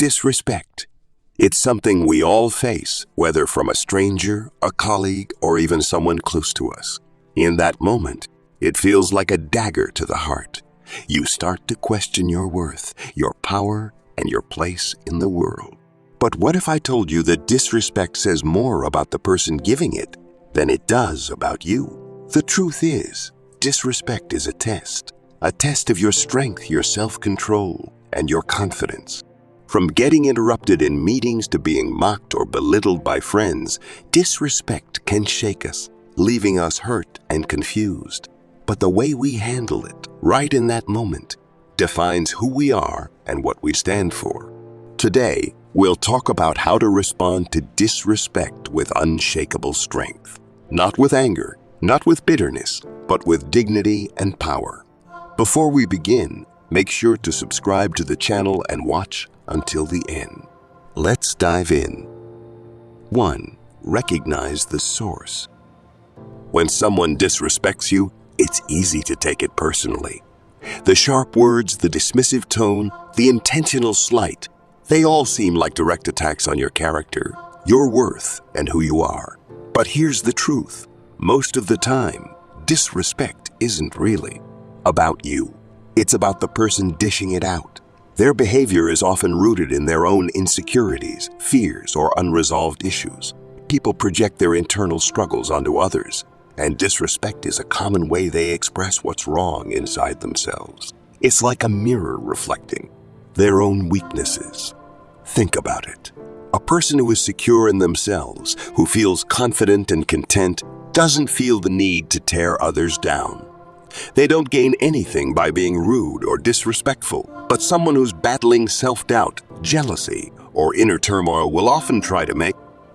Disrespect. It's something we all face, whether from a stranger, a colleague, or even someone close to us. In that moment, it feels like a dagger to the heart. You start to question your worth, your power, and your place in the world. But what if I told you that disrespect says more about the person giving it than it does about you? The truth is, disrespect is a test of your strength, your self-control, and your confidence. From getting interrupted in meetings to being mocked or belittled by friends, disrespect can shake us, leaving us hurt and confused. But the way we handle it, right in that moment, defines who we are and what we stand for. Today, we'll talk about how to respond to disrespect with unshakable strength. Not with anger, not with bitterness, but with dignity and power. Before we begin, make sure to subscribe to the channel and watch until the end. Let's dive in. 1. Recognize the source. When someone disrespects you, it's easy to take it personally. The sharp words, the dismissive tone, the intentional slight, they all seem like direct attacks on your character, your worth, and who you are. But here's the truth. Most of the time, disrespect isn't really about you. It's about the person dishing it out. Their behavior is often rooted in their own insecurities, fears, or unresolved issues. People project their internal struggles onto others, and disrespect is a common way they express what's wrong inside themselves. It's like a mirror reflecting their own weaknesses. Think about it. A person who is secure in themselves, who feels confident and content, doesn't feel the need to tear others down. They don't gain anything by being rude or disrespectful, but someone who's battling self-doubt, jealousy, or inner turmoil will often try to make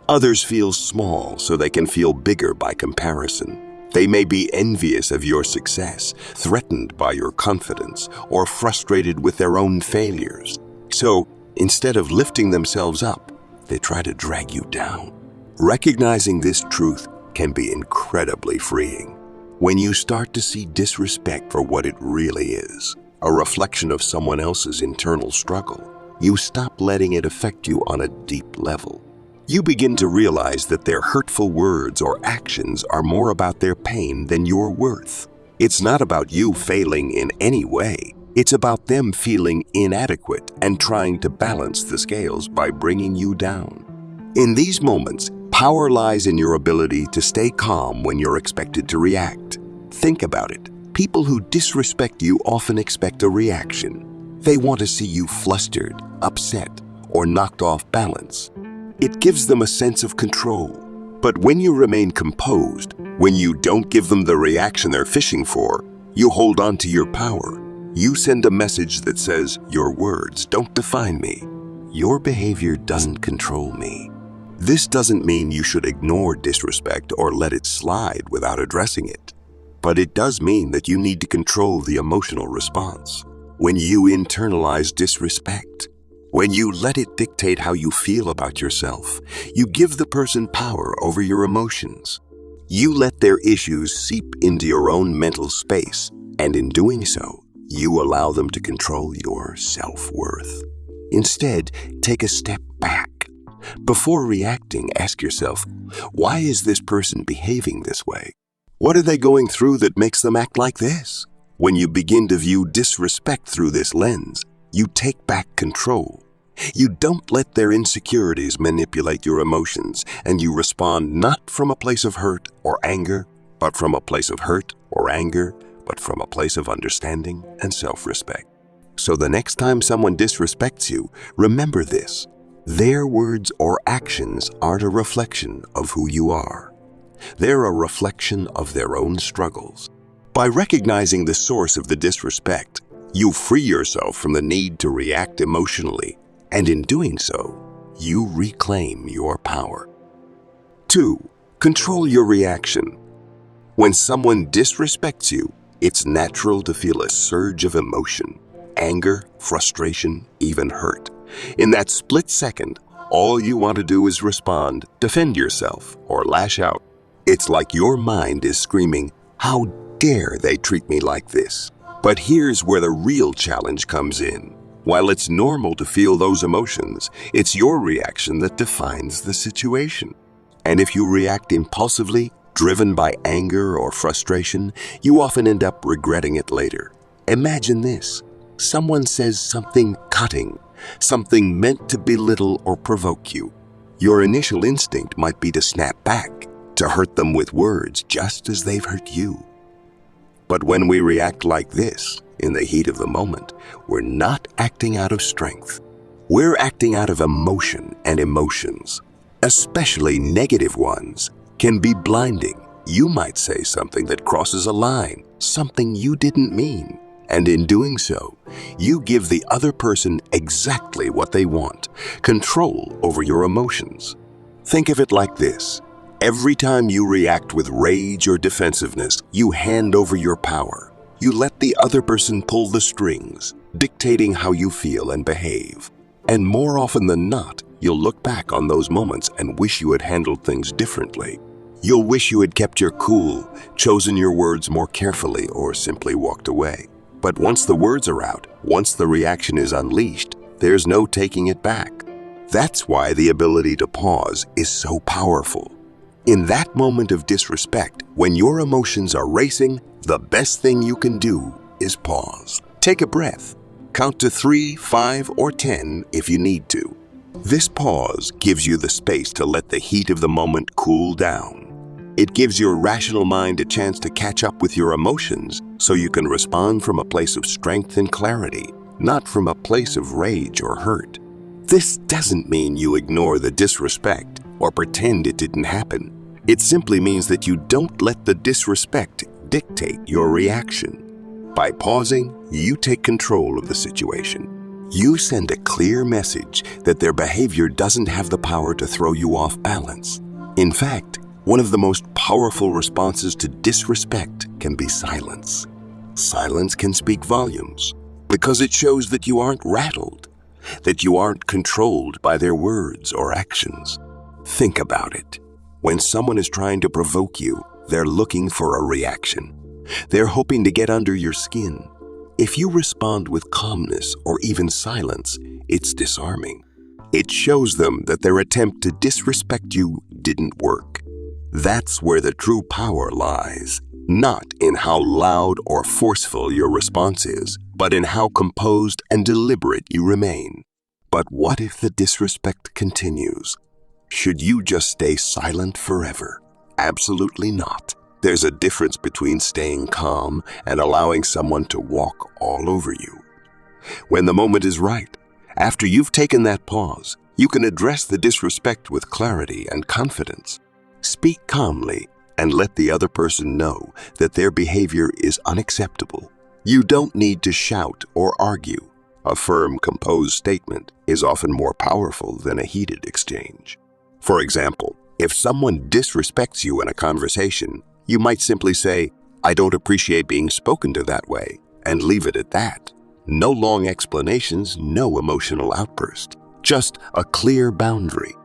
others feel small so they can feel bigger by comparison. They may be envious of your success, threatened by your confidence, or frustrated with their own failures. So, instead of lifting themselves up, they try to drag you down. Recognizing this truth can be incredibly freeing. When you start to see disrespect for what it really is, a reflection of someone else's internal struggle, you stop letting it affect you on a deep level. You begin to realize that their hurtful words or actions are more about their pain than your worth. It's not about you failing in any way. It's about them feeling inadequate and trying to balance the scales by bringing you down. In these moments, power lies in your ability to stay calm when you're expected to react. Think about it. People who disrespect you often expect a reaction. They want to see you flustered, upset, or knocked off balance. It gives them a sense of control. But when you remain composed, when you don't give them the reaction they're fishing for, you hold on to your power. You send a message that says, your words don't define me. Your behavior doesn't control me. This doesn't mean you should ignore disrespect or let it slide without addressing it. But it does mean that you need to control the emotional response. When you internalize disrespect, when you let it dictate how you feel about yourself, you give the person power over your emotions. You let their issues seep into your own mental space, and in doing so, you allow them to control your self-worth. Instead, take a step back. Before reacting, ask yourself, why is this person behaving this way? What are they going through that makes them act like this? When you begin to view disrespect through this lens, you take back control. You don't let their insecurities manipulate your emotions, and you respond not from a place of hurt or anger, but from a place of hurt or anger, but from a place of understanding and self-respect. So the next time someone disrespects you, remember this. Their words or actions aren't a reflection of who you are. They're a reflection of their own struggles. By recognizing the source of the disrespect, you free yourself from the need to react emotionally, and in doing so, you reclaim your power. 2. Control your reaction. When someone disrespects you, it's natural to feel a surge of emotion, anger, frustration, even hurt. In that split second, all you want to do is respond, defend yourself, or lash out. It's like your mind is screaming, "How dare they treat me like this?" But here's where the real challenge comes in. While it's normal to feel those emotions, it's your reaction that defines the situation. And if you react impulsively, driven by anger or frustration, you often end up regretting it later. Imagine this. Someone says something cutting, something meant to belittle or provoke you. Your initial instinct might be to snap back, to hurt them with words just as they've hurt you. But when we react like this, in the heat of the moment, we're not acting out of strength. We're acting out of emotion, and emotions, especially negative ones, can be blinding. You might say something that crosses a line, something you didn't mean. And in doing so, you give the other person exactly what they want, control over your emotions. Think of it like this. Every time you react with rage or defensiveness, you hand over your power. You let the other person pull the strings, dictating how you feel and behave. And more often than not, you'll look back on those moments and wish you had handled things differently. You'll wish you had kept your cool, chosen your words more carefully, or simply walked away. But once the words are out, once the reaction is unleashed, there's no taking it back. That's why the ability to pause is so powerful. In that moment of disrespect, when your emotions are racing, the best thing you can do is pause. Take a breath. Count to 3, 5, or 10 if you need to. This pause gives you the space to let the heat of the moment cool down. It gives your rational mind a chance to catch up with your emotions so you can respond from a place of strength and clarity, not from a place of rage or hurt. This doesn't mean you ignore the disrespect or pretend it didn't happen. It simply means that you don't let the disrespect dictate your reaction. By pausing, you take control of the situation. You send a clear message that their behavior doesn't have the power to throw you off balance. In fact, one of the most powerful responses to disrespect can be silence. Silence can speak volumes because it shows that you aren't rattled, that you aren't controlled by their words or actions. Think about it. When someone is trying to provoke you, they're looking for a reaction. They're hoping to get under your skin. If you respond with calmness or even silence, it's disarming. It shows them that their attempt to disrespect you didn't work. That's where the true power lies, not in how loud or forceful your response is, but in how composed and deliberate you remain. But what if the disrespect continues? Should you just stay silent forever? Absolutely not. There's a difference between staying calm and allowing someone to walk all over you. When the moment is right, after you've taken that pause, you can address the disrespect with clarity and confidence. Speak calmly and let the other person know that their behavior is unacceptable. You don't need to shout or argue. A firm, composed statement is often more powerful than a heated exchange. For example, if someone disrespects you in a conversation, you might simply say, "I don't appreciate being spoken to that way," and leave it at that. No long explanations, no emotional outburst, just a clear boundary.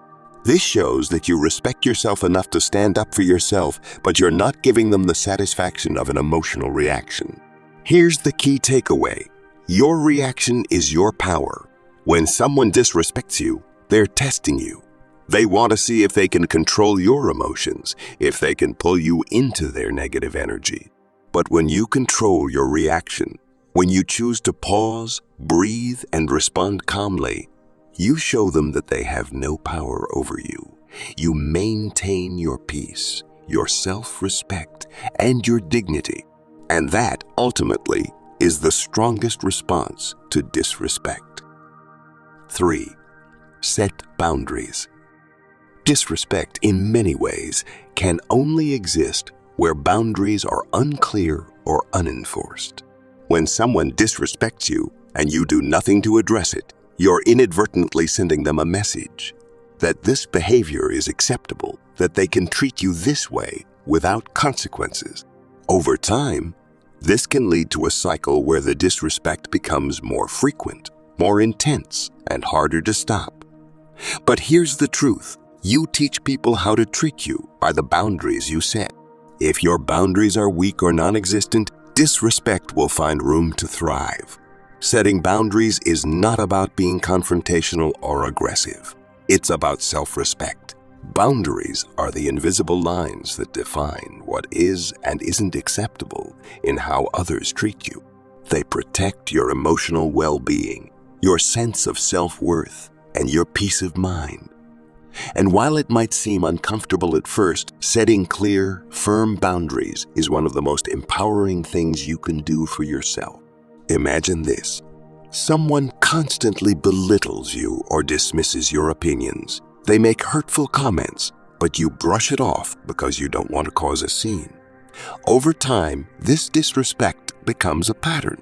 This shows that you respect yourself enough to stand up for yourself, but you're not giving them the satisfaction of an emotional reaction. Here's the key takeaway. Your reaction is your power. When someone disrespects you, they're testing you. They want to see if they can control your emotions, if they can pull you into their negative energy. But when you control your reaction, when you choose to pause, breathe, and respond calmly, you show them that they have no power over you. You maintain your peace, your self-respect, and your dignity. And that, ultimately, is the strongest response to disrespect. 3. Set boundaries. Disrespect, in many ways, can only exist where boundaries are unclear or unenforced. When someone disrespects you and you do nothing to address it, you're inadvertently sending them a message that this behavior is acceptable, that they can treat you this way without consequences. Over time, this can lead to a cycle where the disrespect becomes more frequent, more intense, and harder to stop. But here's the truth. You teach people how to treat you by the boundaries you set. If your boundaries are weak or non-existent, disrespect will find room to thrive. Setting boundaries is not about being confrontational or aggressive. It's about self-respect. Boundaries are the invisible lines that define what is and isn't acceptable in how others treat you. They protect your emotional well-being, your sense of self-worth, and your peace of mind. And while it might seem uncomfortable at first, setting clear, firm boundaries is one of the most empowering things you can do for yourself. Imagine this. Someone constantly belittles you or dismisses your opinions. They make hurtful comments, but you brush it off because you don't want to cause a scene. Over time, this disrespect becomes a pattern.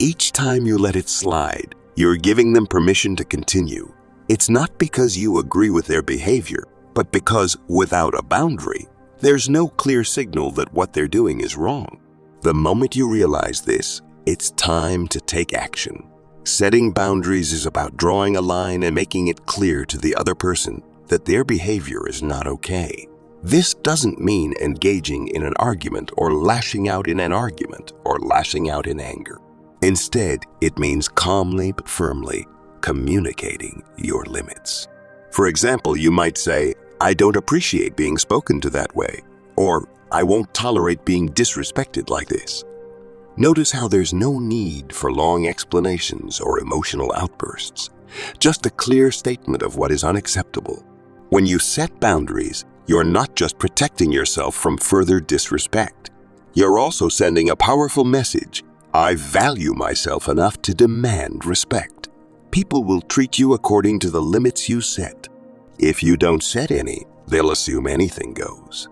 Each time you let it slide, you're giving them permission to continue. It's not because you agree with their behavior, but because without a boundary, there's no clear signal that what they're doing is wrong. The moment you realize this, it's time to take action. Setting boundaries is about drawing a line and making it clear to the other person that their behavior is not okay. This doesn't mean engaging in an argument or lashing out in an argument or lashing out in anger. Instead, it means calmly but firmly communicating your limits. For example, you might say, "I don't appreciate being spoken to that way," or "I won't tolerate being disrespected like this." Notice how there's no need for long explanations or emotional outbursts, just a clear statement of what is unacceptable. When you set boundaries, you're not just protecting yourself from further disrespect. You're also sending a powerful message. I value myself enough to demand respect. People will treat you according to the limits you set. If you don't set any, they'll assume anything goes.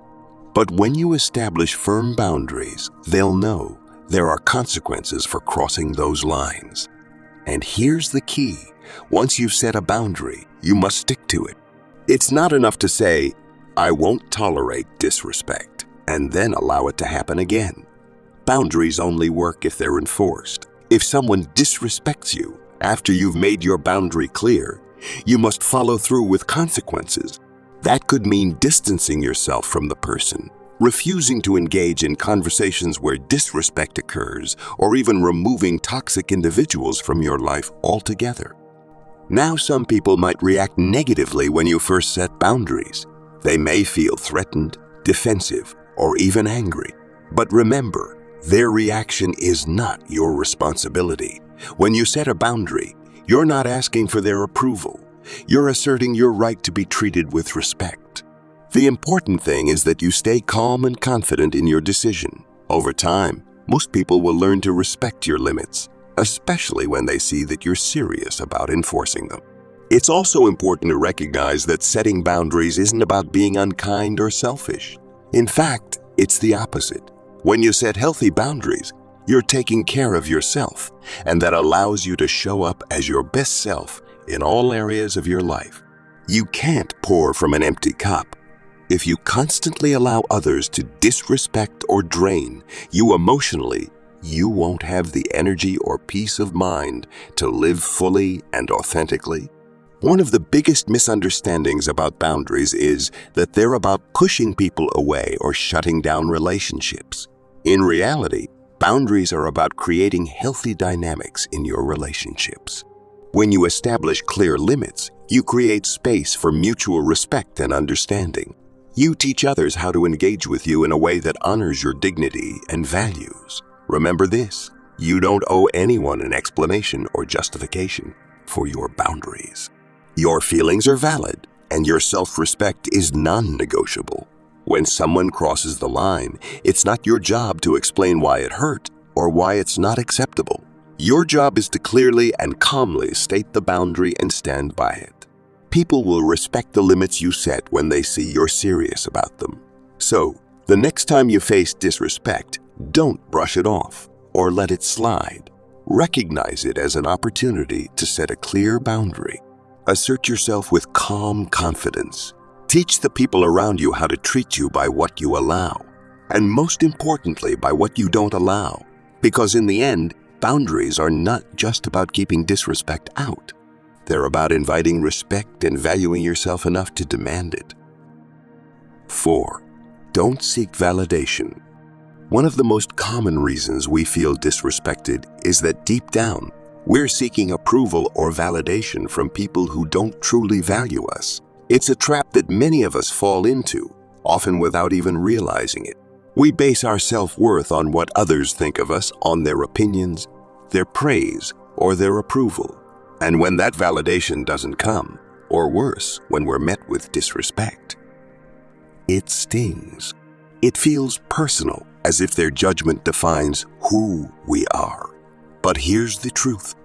But when you establish firm boundaries, they'll know there are consequences for crossing those lines. And here's the key. Once you've set a boundary, you must stick to it. It's not enough to say, "I won't tolerate disrespect," and then allow it to happen again. Boundaries only work if they're enforced. If someone disrespects you after you've made your boundary clear, you must follow through with consequences. That could mean distancing yourself from the person, refusing to engage in conversations where disrespect occurs, or even removing toxic individuals from your life altogether. Now, some people might react negatively when you first set boundaries. They may feel threatened, defensive, or even angry. But remember, their reaction is not your responsibility. When you set a boundary, you're not asking for their approval. You're asserting your right to be treated with respect. The important thing is that you stay calm and confident in your decision. Over time, most people will learn to respect your limits, especially when they see that you're serious about enforcing them. It's also important to recognize that setting boundaries isn't about being unkind or selfish. In fact, it's the opposite. When you set healthy boundaries, you're taking care of yourself, and that allows you to show up as your best self in all areas of your life. You can't pour from an empty cup. If you constantly allow others to disrespect or drain you emotionally, you won't have the energy or peace of mind to live fully and authentically. One of the biggest misunderstandings about boundaries is that they're about pushing people away or shutting down relationships. In reality, boundaries are about creating healthy dynamics in your relationships. When you establish clear limits, you create space for mutual respect and understanding. You teach others how to engage with you in a way that honors your dignity and values. Remember this, you don't owe anyone an explanation or justification for your boundaries. Your feelings are valid, and your self-respect is non-negotiable. When someone crosses the line, it's not your job to explain why it hurt or why it's not acceptable. Your job is to clearly and calmly state the boundary and stand by it. People will respect the limits you set when they see you're serious about them. So, the next time you face disrespect, don't brush it off or let it slide. Recognize it as an opportunity to set a clear boundary. Assert yourself with calm confidence. Teach the people around you how to treat you by what you allow, and most importantly, by what you don't allow. Because in the end, boundaries are not just about keeping disrespect out. They're about inviting respect and valuing yourself enough to demand it. 4. Don't seek validation. One of the most common reasons we feel disrespected is that deep down, We're seeking approval or validation from people who don't truly value us. It's a trap that many of us fall into, often without even realizing it. We base our self-worth on what others think of us, on their opinions, their praise, or their approval. And when that validation doesn't come, or worse, when we're met with disrespect, it stings. It feels personal, as if their judgment defines who we are. But here's the truth.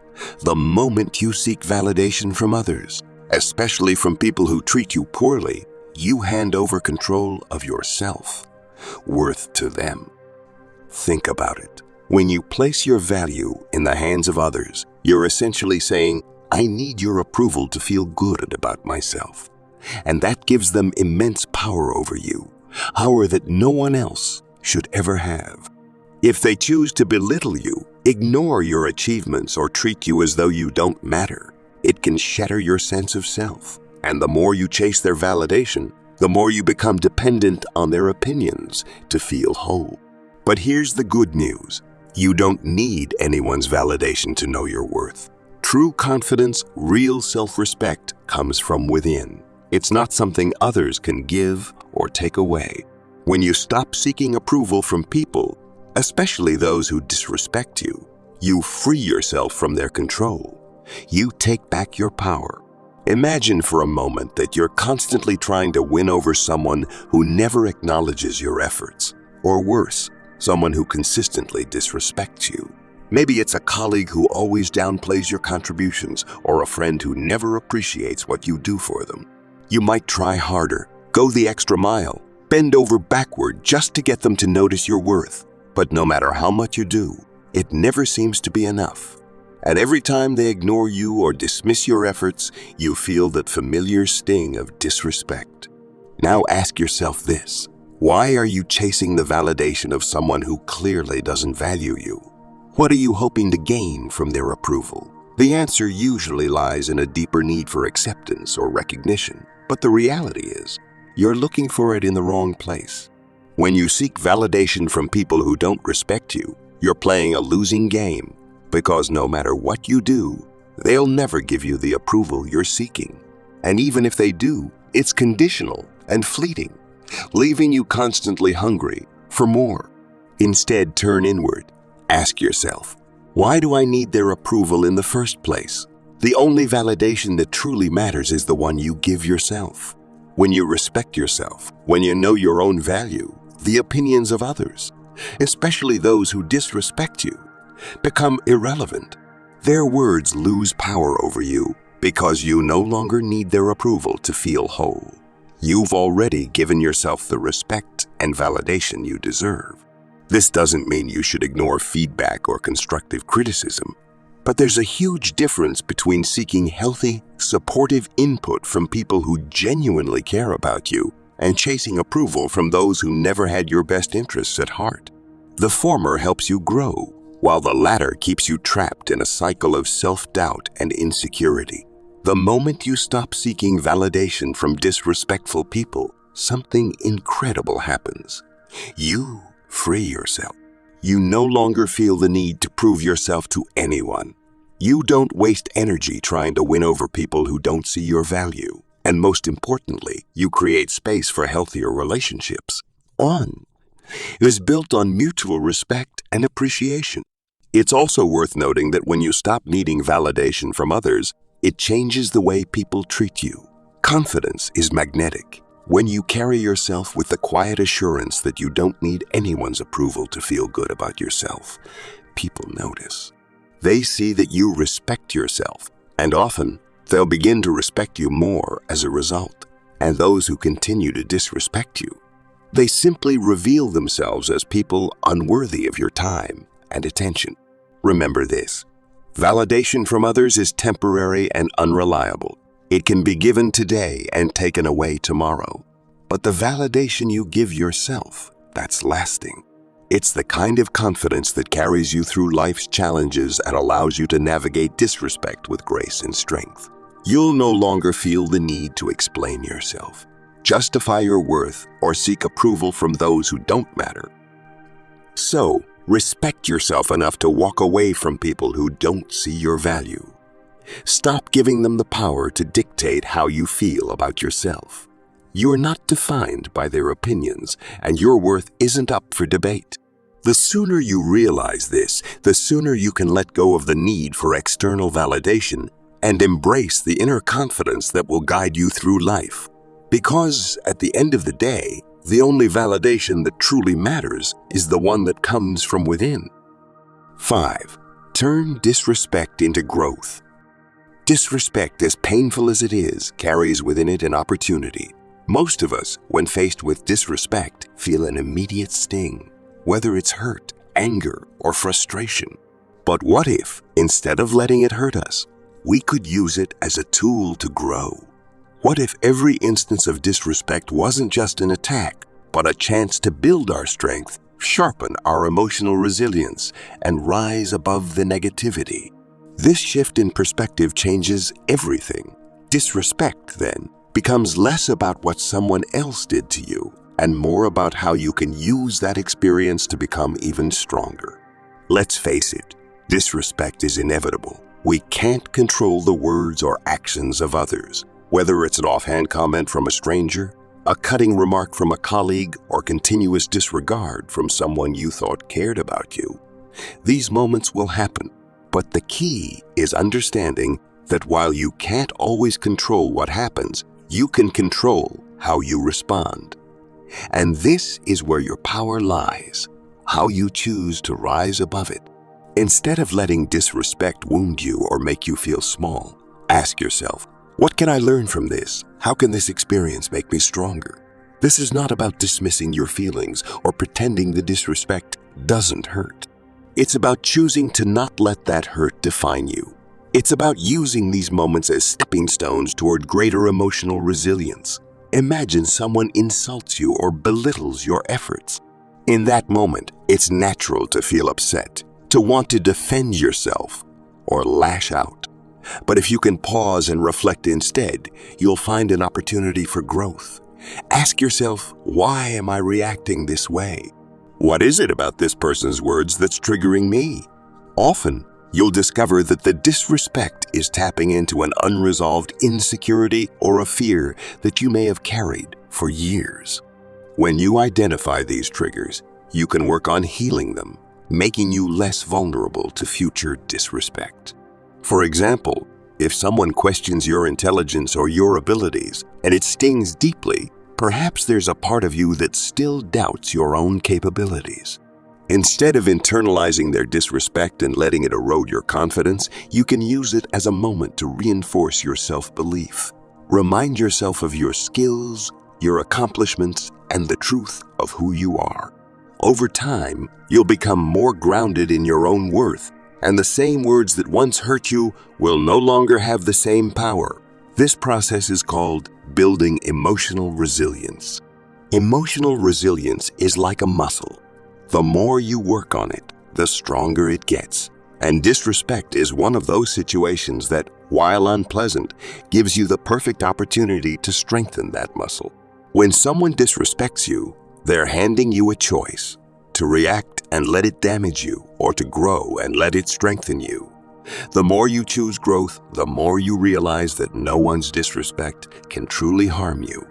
The moment you seek validation from others, especially from people who treat you poorly, you hand over control of your self-worth to them. Think about it. When you place your value in the hands of others, you're essentially saying, I need your approval to feel good about myself. And that gives them immense power over you, power that no one else should ever have. If they choose to belittle you, ignore your achievements, or treat you as though you don't matter, it can shatter your sense of self. And the more you chase their validation, the more you become dependent on their opinions to feel whole. But here's the good news. You don't need anyone's validation to know your worth. True confidence, real self-respect comes from within. It's not something others can give or take away. When you stop seeking approval from people, especially those who disrespect you, you free yourself from their control. You take back your power. Imagine for a moment that you're constantly trying to win over someone who never acknowledges your efforts, or worse, someone who consistently disrespects you. Maybe it's a colleague who always downplays your contributions, or a friend who never appreciates what you do for them. You might try harder, go the extra mile, bend over backward just to get them to notice your worth. But no matter how much you do, it never seems to be enough. And every time they ignore you or dismiss your efforts, you feel that familiar sting of disrespect. Now ask yourself this: why are you chasing the validation of someone who clearly doesn't value you? What are you hoping to gain from their approval? The answer usually lies in a deeper need for acceptance or recognition. But the reality is, you're looking for it in the wrong place. When you seek validation from people who don't respect you, you're playing a losing game, because no matter what you do, they'll never give you the approval you're seeking. And even if they do, it's conditional and fleeting, leaving you constantly hungry for more. Instead, turn inward. Ask yourself, why do I need their approval in the first place? The only validation that truly matters is the one you give yourself. When you respect yourself, when you know your own value, the opinions of others, especially those who disrespect you, become irrelevant. Their words lose power over you because you no longer need their approval to feel whole. You've already given yourself the respect and validation you deserve. This doesn't mean you should ignore feedback or constructive criticism, but there's a huge difference between seeking healthy, supportive input from people who genuinely care about you and chasing approval from those who never had your best interests at heart. The former helps you grow, while the latter keeps you trapped in a cycle of self-doubt and insecurity. The moment you stop seeking validation from disrespectful people, something incredible happens. You free yourself. You no longer feel the need to prove yourself to anyone. You don't waste energy trying to win over people who don't see your value. And most importantly, you create space for healthier relationships. One is built on mutual respect and appreciation. It's also worth noting that when you stop needing validation from others, it changes the way people treat you. Confidence is magnetic. When you carry yourself with the quiet assurance that you don't need anyone's approval to feel good about yourself, people notice. They see that you respect yourself, and often they'll begin to respect you more as a result. And those who continue to disrespect you, they simply reveal themselves as people unworthy of your time and attention. Remember this: validation from others is temporary and unreliable. It can be given today and taken away tomorrow. But the validation you give yourself, that's lasting. It's the kind of confidence that carries you through life's challenges and allows you to navigate disrespect with grace and strength. You'll no longer feel the need to explain yourself, justify your worth, or seek approval from those who don't matter. So, Respect yourself enough to walk away from people who don't see your value. Stop giving them the power to dictate how you feel about yourself. You're not defined by their opinions, and your worth isn't up for debate. The sooner you realize this, the sooner you can let go of the need for external validation and embrace the inner confidence that will guide you through life. Because at the end of the day, the only validation that truly matters is the one that comes from within. 5. Turn disrespect into growth. Disrespect, as painful as it is, carries within it an opportunity. Most of us, when faced with disrespect, feel an immediate sting, whether it's hurt, anger, or frustration. But what if, instead of letting it hurt us, we could use it as a tool to grow? What if every instance of disrespect wasn't just an attack, but a chance to build our strength, sharpen our emotional resilience, and rise above the negativity? This shift in perspective changes everything. Disrespect, then, becomes less about what someone else did to you and more about how you can use that experience to become even stronger. Let's face it, disrespect is inevitable. We can't control the words or actions of others, whether it's an offhand comment from a stranger, a cutting remark from a colleague, or continuous disregard from someone you thought cared about you. These moments will happen. But the key is understanding that while you can't always control what happens, you can control how you respond. And this is where your power lies, how you choose to rise above it. Instead of letting disrespect wound you or make you feel small, ask yourself, what can I learn from this? How can this experience make me stronger? This is not about dismissing your feelings or pretending the disrespect doesn't hurt. It's about choosing to not let that hurt define you. It's about using these moments as stepping stones toward greater emotional resilience. Imagine someone insults you or belittles your efforts. In that moment, it's natural to feel upset, to want to defend yourself or lash out. But if you can pause and reflect instead, you'll find an opportunity for growth. Ask yourself, why am I reacting this way? What is it about this person's words that's triggering me? Often, you'll discover that the disrespect is tapping into an unresolved insecurity or a fear that you may have carried for years. When you identify these triggers, you can work on healing them, making you less vulnerable to future disrespect. For example, if someone questions your intelligence or your abilities, and it stings deeply, perhaps there's a part of you that still doubts your own capabilities. Instead of internalizing their disrespect and letting it erode your confidence, you can use it as a moment to reinforce your self-belief. Remind yourself of your skills, your accomplishments, and the truth of who you are. Over time, you'll become more grounded in your own worth, and the same words that once hurt you will no longer have the same power. This process is called building emotional resilience. Emotional resilience is like a muscle. The more you work on it, the stronger it gets. And disrespect is one of those situations that, while unpleasant, gives you the perfect opportunity to strengthen that muscle. When someone disrespects you, they're handing you a choice: to react and let it damage you, or to grow and let it strengthen you. The more you choose growth, the more you realize that no one's disrespect can truly harm you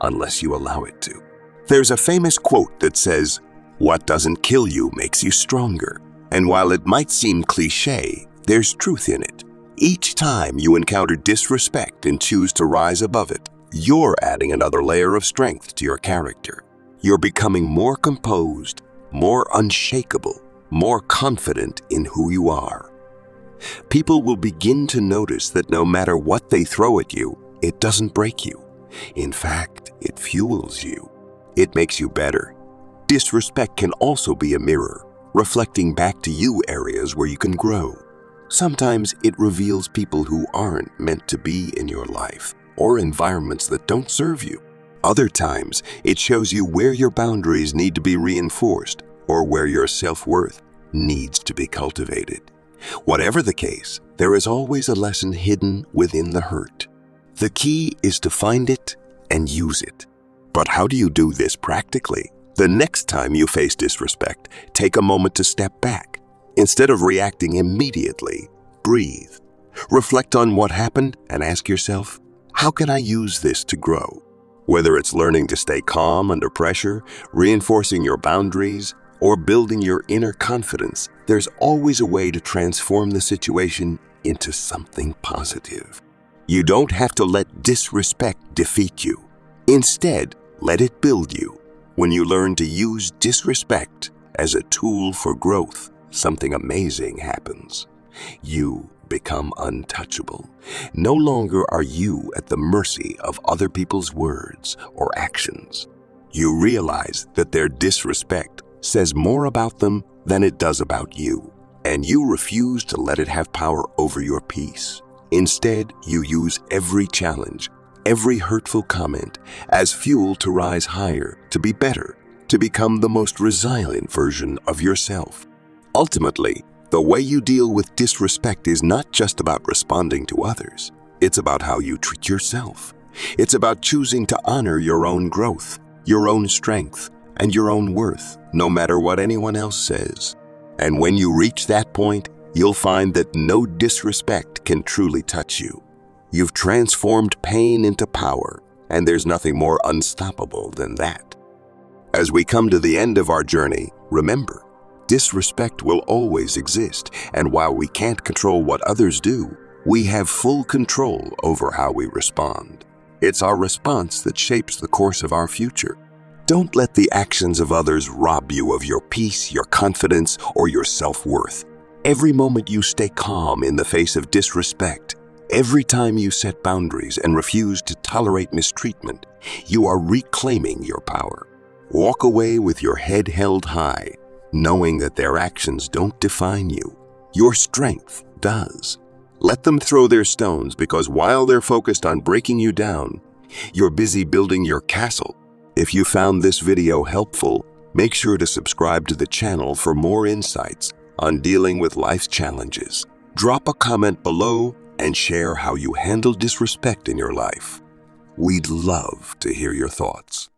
unless you allow it to. There's a famous quote that says, "What doesn't kill you makes you stronger." And while it might seem cliché, there's truth in it. Each time you encounter disrespect and choose to rise above it, you're adding another layer of strength to your character. You're becoming more composed, more unshakable, more confident in who you are. People will begin to notice that no matter what they throw at you, it doesn't break you. In fact, it fuels you. It makes you better. Disrespect can also be a mirror, reflecting back to you areas where you can grow. Sometimes it reveals people who aren't meant to be in your life, or environments that don't serve you. Other times, it shows you where your boundaries need to be reinforced, or where your self-worth needs to be cultivated. Whatever the case, there is always a lesson hidden within the hurt. The key is to find it and use it. But how do you do this practically? The next time you face disrespect, take a moment to step back. Instead of reacting immediately, breathe. Reflect on what happened and ask yourself, how can I use this to grow? Whether it's learning to stay calm under pressure, reinforcing your boundaries, or building your inner confidence, there's always a way to transform the situation into something positive. You don't have to let disrespect defeat you. Instead, let it build you. When you learn to use disrespect as a tool for growth, something amazing happens. You become untouchable. No longer are you at the mercy of other people's words or actions. You realize that their disrespect says more about them than it does about you, and you refuse to let it have power over your peace. Instead, you use every challenge, every hurtful comment as fuel to rise higher, to be better, to become the most resilient version of yourself. Ultimately, the way you deal with disrespect is not just about responding to others. It's about how you treat yourself. It's about choosing to honor your own growth, your own strength, and your own worth, no matter what anyone else says. And when you reach that point, you'll find that no disrespect can truly touch you. You've transformed pain into power, and there's nothing more unstoppable than that. As we come to the end of our journey, remember, disrespect will always exist, and while we can't control what others do, we have full control over how we respond. It's our response that shapes the course of our future. Don't let the actions of others rob you of your peace, your confidence, or your self-worth. Every moment you stay calm in the face of disrespect, every time you set boundaries and refuse to tolerate mistreatment, you are reclaiming your power. Walk away with your head held high, knowing that their actions don't define you. Your strength does. Let them throw their stones, because while they're focused on breaking you down, you're busy building your castle. If you found this video helpful, make sure to subscribe to the channel for more insights on dealing with life's challenges. Drop a comment below and share how you handle disrespect in your life. We'd love to hear your thoughts.